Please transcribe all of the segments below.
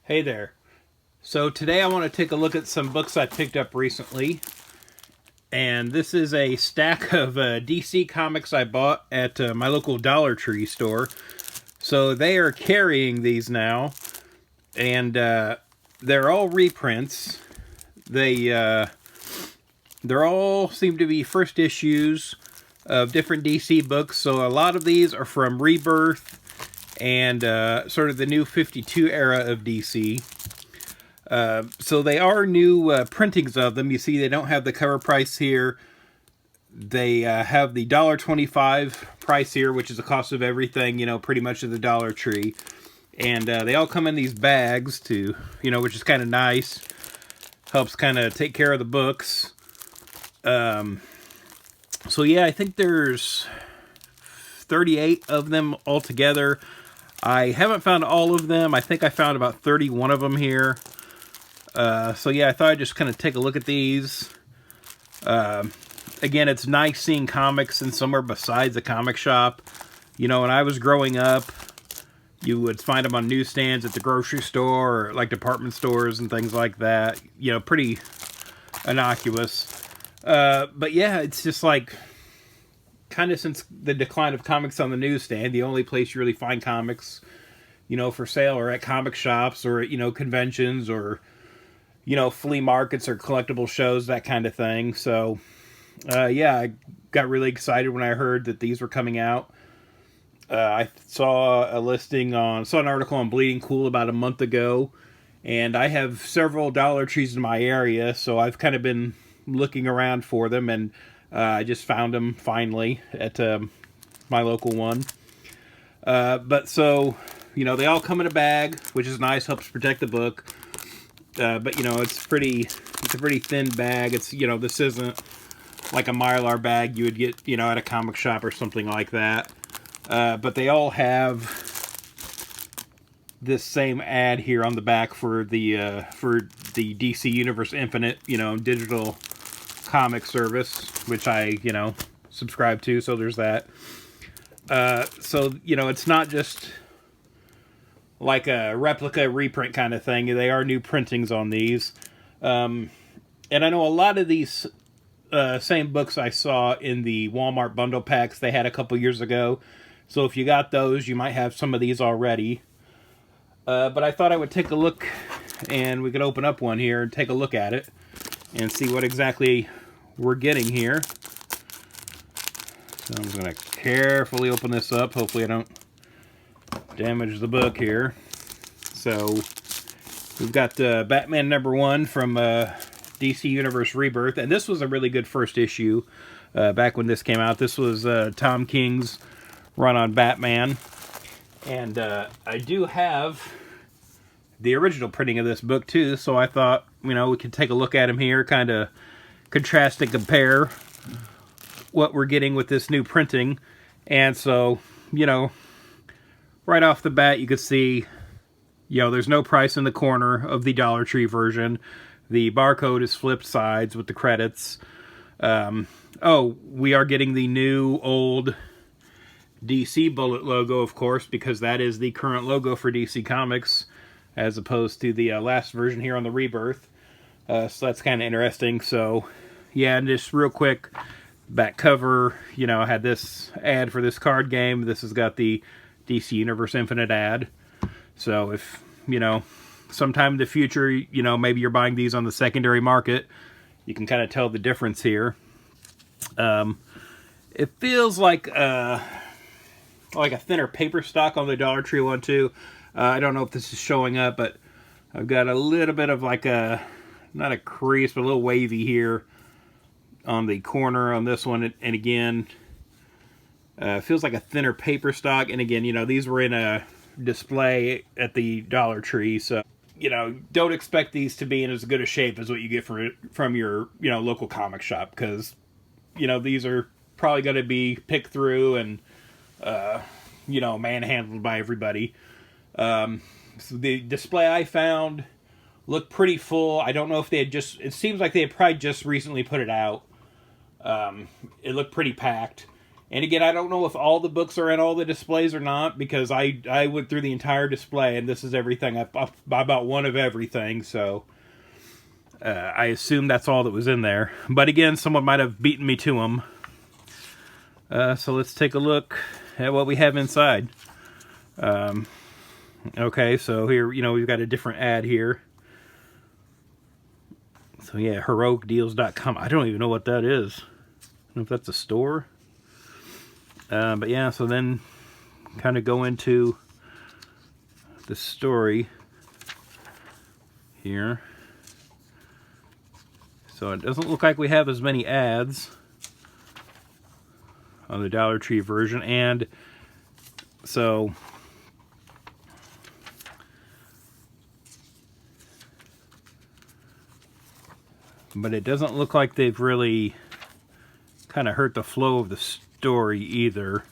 Hey there. So today I want to take a look at some books I picked up recently. And this is a stack of DC comics I bought at my local Dollar Tree store. So they are carrying these now. And they're all reprints. They're all seem to be first issues of different DC books. So a lot of these are from Rebirth and sort of the new 52 era of DC. So they are new printings of them. You see they don't have the cover price here. They have the $1.25 price here, which is the cost of everything, pretty much of the Dollar Tree. And they all come in these bags too, which is kind of nice. Helps kind of take care of the books. So yeah, I think there's 38 of them altogether. I haven't found all of them. I think I found about 31 of them here. So yeah, I thought I'd just kind of take a look at these. Again, it's nice seeing comics in somewhere besides a comic shop. When I was growing up, you would find them on newsstands at the grocery store or like department stores and things like that. Pretty innocuous. But yeah, it's just like kind of since the decline of comics on the newsstand, the only place you really find comics, for sale are at comic shops or at, conventions or flea markets or collectible shows, that kind of thing. So, yeah, I got really excited when I heard that these were coming out. I saw an article on Bleeding Cool about a month ago, and I have several Dollar Trees in my area, so I've kind of been looking around for them, and I just found them finally at my local one. But so, they all come in a bag, which is nice, helps protect the book. But it's a pretty thin bag. It's this isn't like a Mylar bag you would get at a comic shop or something like that. But they all have this same ad here on the back for the DC Universe Infinite digital comic service, which I subscribe to. So there's that. So it's not just like a replica reprint kind of thing. They are new printings on these. And I know a lot of these same books I saw in the Walmart bundle packs they had a couple years ago. So if you got those, you might have some of these already. But I thought I would take a look, and we could open up one here and take a look at it and see what exactly we're getting here. So I'm just going to carefully open this up. Hopefully I don't damage the book here. So we've got Batman #1 from DC Universe Rebirth, and this was a really good first issue back when this came out. This was Tom King's run on Batman, and I do have the original printing of this book too, so I thought we could take a look at him here, kind of contrast and compare what we're getting with this new printing. And so right off the bat, you could see, there's no price in the corner of the Dollar Tree version. The barcode is flipped sides with the credits. We are getting the new old DC Bullet logo, of course, because that is the current logo for DC Comics, as opposed to the last version here on the Rebirth. So that's kind of interesting. So, yeah, and just real quick, back cover, I had this ad for this card game. This has got the DC Universe Infinite ad. So if, sometime in the future, maybe you're buying these on the secondary market, you can kind of tell the difference here. It feels like a thinner paper stock on the Dollar Tree one too. I don't know if this is showing up, but I've got a little bit of like not a crease, but a little wavy here on the corner on this one. And again, feels like a thinner paper stock. And again, these were in a display at the Dollar Tree, so don't expect these to be in as good a shape as what you get from your local comic shop, because these are probably going to be picked through and manhandled by everybody. So the display I found looked pretty full. I don't know if it seems like they had probably just recently put it out. It looked pretty packed. And again, I don't know if all the books are in all the displays or not, because I went through the entire display, and this is everything. I bought one of everything, so I assume that's all that was in there. But again, someone might have beaten me to them. So let's take a look at what we have inside. Okay, so here, we've got a different ad here. So yeah, heroicdeals.com. I don't even know what that is. I don't know if that's a store. But yeah, so then kind of go into the story here. So it doesn't look like we have as many ads on the Dollar Tree version, and so but it doesn't look like they've really kind of hurt the flow of the story either.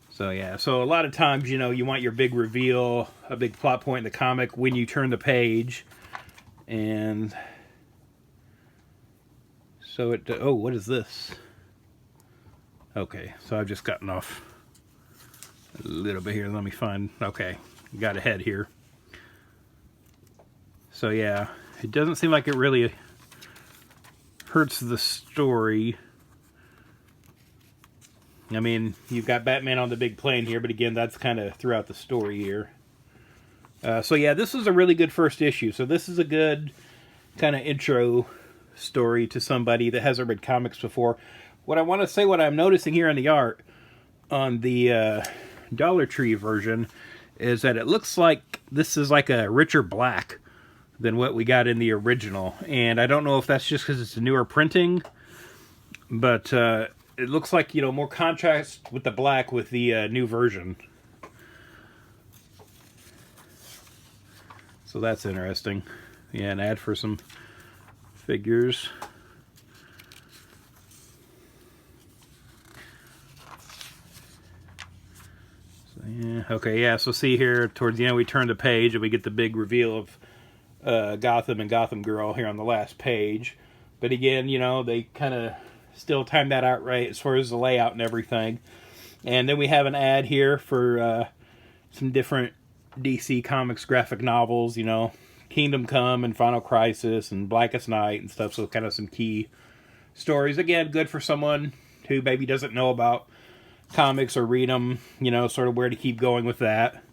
So yeah, so a lot of times, you want your big reveal, a big plot point in the comic when you turn the page. And so oh, what is this? Okay, so I've just gotten off a little bit here. Let me find, okay, got ahead here. So yeah, it doesn't seem like it really hurts the story. I mean, you've got Batman on the big plane here, but again, that's kind of throughout the story here. So yeah, this is a really good first issue. So this is a good kind of intro story to somebody that hasn't read comics before. What I want to say, what I'm noticing here in the art on the Dollar Tree version, is that it looks like this is like a richer black than what we got in the original. And I don't know if that's just because it's a newer printing, but it looks like, more contrast with the black with the new version. So that's interesting. Yeah, an ad for some figures. So, yeah, okay, yeah, so see here, towards the end we turn the page and we get the big reveal of Gotham and Gotham Girl here on the last page. But again, they kind of still timed that out right as far as the layout and everything. And then we have an ad here for some different DC Comics graphic novels, Kingdom Come and Final Crisis and Blackest Night and stuff. So kind of some key stories. Again, good for someone who maybe doesn't know about comics or read them, sort of where to keep going with that.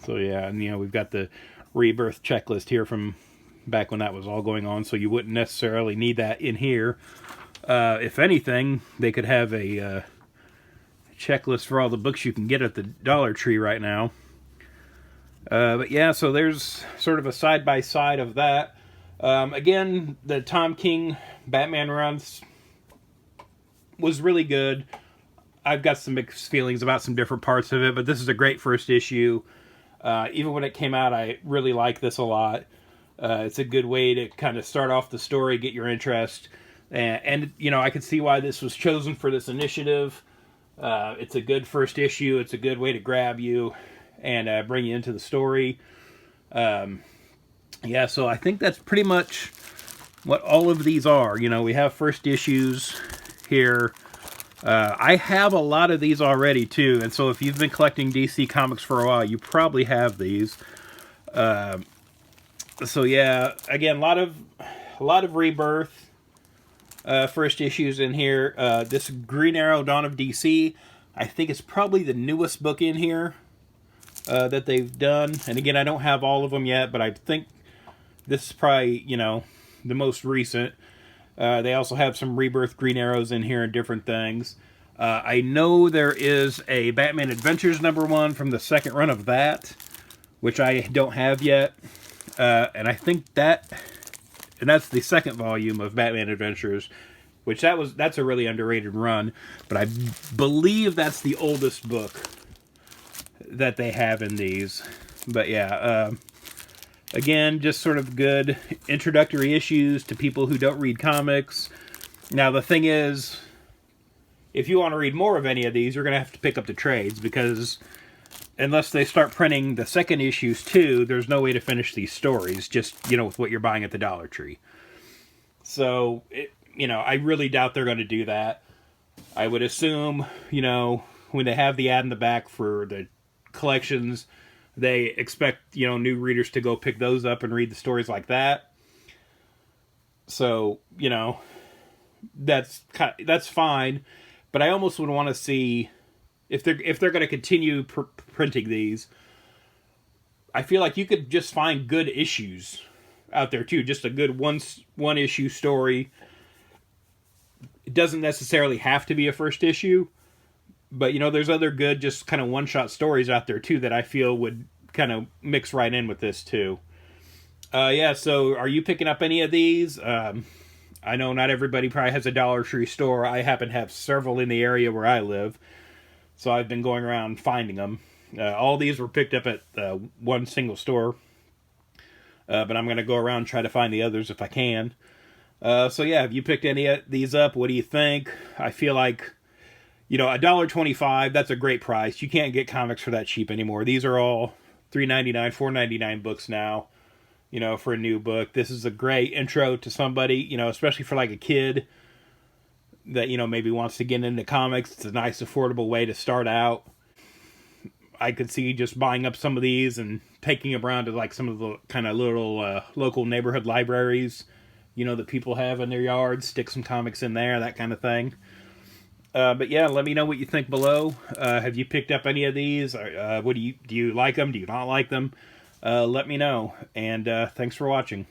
So yeah, and we've got the rebirth checklist here from back when that was all going on, so you wouldn't necessarily need that in here. If anything, they could have a checklist for all the books you can get at the Dollar Tree right now. But yeah, so there's sort of a side-by-side of that. Again, the Tom King Batman runs was really good. I've got some mixed feelings about some different parts of it, but this is a great first issue. Even when it came out, I really like this a lot. It's a good way to kind of start off the story, get your interest. And I can see why this was chosen for this initiative. It's a good first issue. It's a good way to grab you and bring you into the story. Yeah, so I think that's pretty much what all of these are. We have first issues here. I have a lot of these already too, and so if you've been collecting DC Comics for a while, you probably have these. So yeah, again, a lot of Rebirth first issues in here. This Green Arrow Dawn of DC, I think it's probably the newest book in here that they've done. And again, I don't have all of them yet, but I think this is probably, the most recent. They also have some Rebirth Green Arrows in here and different things. I know there is a Batman Adventures #1 from the second run of that, which I don't have yet. And I think that's the second volume of Batman Adventures, which that's a really underrated run. But I believe that's the oldest book that they have in these. But yeah, again, just sort of good introductory issues to people who don't read comics. Now, the thing is, if you want to read more of any of these, you're going to have to pick up the trades, because unless they start printing the second issues too, there's no way to finish these stories, just, with what you're buying at the Dollar Tree. So, I really doubt they're going to do that. I would assume, when they have the ad in the back for the collections, they expect, new readers to go pick those up and read the stories like that. So, that's fine, but I almost would want to see if they're going to continue printing these. I feel like you could just find good issues out there too, just a good one issue story. It doesn't necessarily have to be a first issue, but there's other good just kind of one shot stories out there too that I feel would kind of mix right in with this too. Yeah, so are you picking up any of these? I know not everybody probably has a Dollar Tree store. I happen to have several in the area where I live, so I've been going around finding them. All these were picked up at one single store, but I'm going to go around and try to find the others if I can. So yeah, have you picked any of these up? What do you think? I feel like, $1.25, that's a great price. You can't get comics for that cheap anymore. These are all $3.99, $4.99 books now, for a new book. This is a great intro to somebody, especially for like a kid that, maybe wants to get into comics. It's a nice, affordable way to start out. I could see just buying up some of these and taking them around to like some of the kind of little local neighborhood libraries, that people have in their yards. Stick some comics in there, that kind of thing. But yeah, let me know what you think below. Have you picked up any of these? What do you like them? Do you not like them? Let me know. And thanks for watching.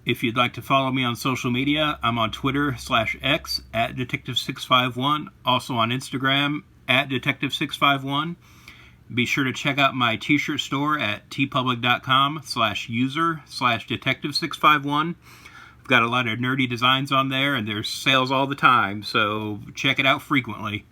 If you'd like to follow me on social media, I'm on Twitter/X at Detective651. Also on Instagram at Detective651. Be sure to check out my t-shirt store at tpublic.com/user/Detective651. I've got a lot of nerdy designs on there, and there's sales all the time, so check it out frequently.